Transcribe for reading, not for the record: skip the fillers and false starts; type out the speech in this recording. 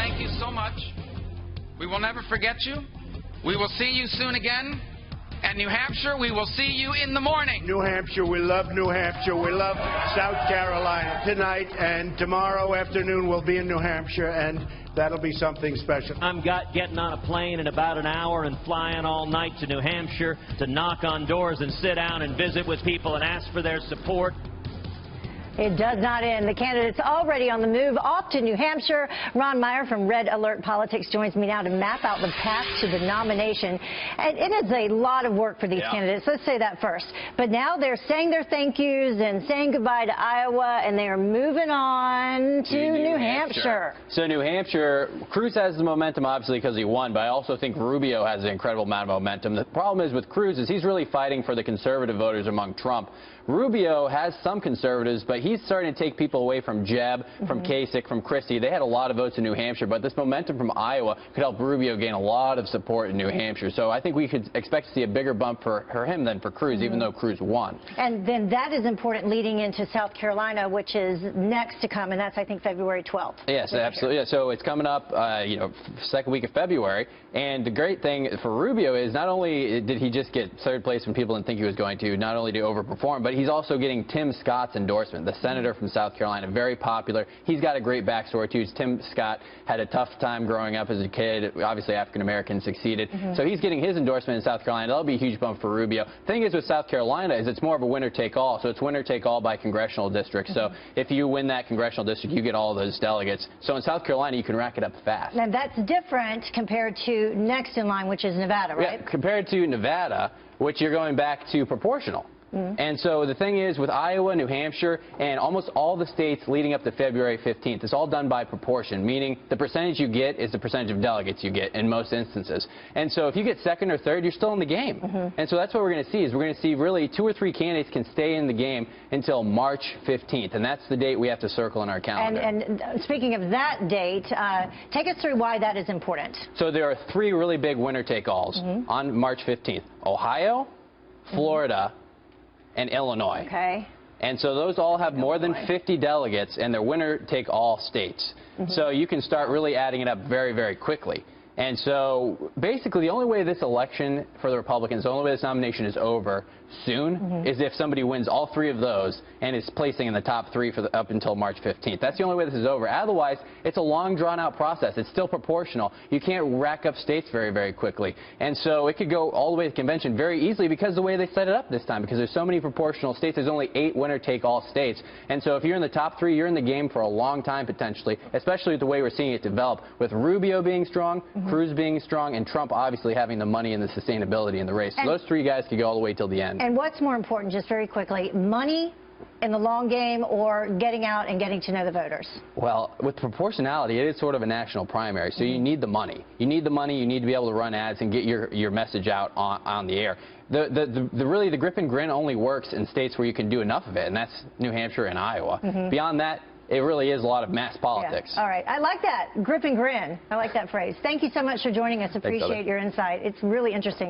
thank you so much. We will never forget you. We will see you soon again. And New Hampshire, we will see you in the morning. New Hampshire, we love New Hampshire. We love South Carolina. Tonight and tomorrow afternoon we'll be in New Hampshire, and that'll be something special. I'm getting on a plane in about an hour and flying all night to New Hampshire to knock on doors and sit down and visit with people and ask for their support. It does not end. The candidates already on the move off to New Hampshire. Ron Meyer from Red Alert Politics joins me now to map out the path to the nomination. And it is a lot of work for these candidates. Let's say that first. But now they're saying their thank yous and saying goodbye to Iowa, and they are moving on to New Hampshire. So New Hampshire, Cruz has the momentum obviously because he won, but I also think Rubio has an incredible amount of momentum. The problem is with Cruz is he's really fighting for the conservative voters among Trump. Rubio has some conservatives, but he's starting to take people away from Jeb, from Kasich, from Christie. They had a lot of votes in New Hampshire, but this momentum from Iowa could help Rubio gain a lot of support in New Hampshire. So I think we could expect to see a bigger bump for him than for Cruz, even though Cruz won. And then that is important leading into South Carolina, which is next to come, and that's, I think, February 12th. Yes, absolutely. Yeah, so it's coming up, second week of February. And the great thing for Rubio is not only did he just get third place when people didn't think he was going to, not only to overperform, but he's also getting Tim Scott's endorsement, the senator from South Carolina, very popular. He's got a great backstory, too. Tim Scott had a tough time growing up as a kid. Obviously, African-American, succeeded. So he's getting his endorsement in South Carolina. That'll be a huge bump for Rubio. The thing is with South Carolina is it's more of a winner-take-all. So it's winner-take-all by congressional district. So if you win that congressional district, you get all those delegates. So in South Carolina, you can rack it up fast. And that's different compared to next in line, which is Nevada, right? Yeah, compared to Nevada, which you're going back to proportional. And so the thing is, with Iowa, New Hampshire, and almost all the states leading up to February 15th, it's all done by proportion, meaning the percentage you get is the percentage of delegates you get in most instances. And so if you get second or third, you're still in the game. And so that's what we're going to see, is we're going to see really 2 or 3 candidates can stay in the game until March 15th. And that's the date we have to circle in our calendar. And speaking of that date, take us through why that is important. So there are 3 really big winner-take-alls on March 15th. Ohio, Florida, and Illinois. Okay. And so those all have more than 50 delegates, and they're winner-take-all states. So you can start really adding it up very, very quickly. And so basically the only way this election for the Republicans, the only way this nomination is over soon is if somebody wins all 3 of those and is placing in the top 3 for up until March 15th. That's the only way this is over. Otherwise, it's a long, drawn-out process. It's still proportional. You can't rack up states very, very quickly. And so it could go all the way to convention very easily because of the way they set it up this time, because there's so many proportional states. There's only 8 winner-take-all states. And so if you're in the top 3, you're in the game for a long time potentially, especially with the way we're seeing it develop, with Rubio being strong, Cruz being strong, and Trump obviously having the money and the sustainability in the race. So those 3 guys could go all the way till the end. And what's more important, just very quickly, money in the long game or getting out and getting to know the voters? Well, with proportionality, it is sort of a national primary, so you need the money. You need the money, you need to be able to run ads and get your message out on the air. Really, the grip and grin only works in states where you can do enough of it, and that's New Hampshire and Iowa. Beyond that, it really is a lot of mass politics. Yeah. All right. I like that. Grip and grin. I like that phrase. Thank you so much for joining us. Appreciate your insight. It's really interesting.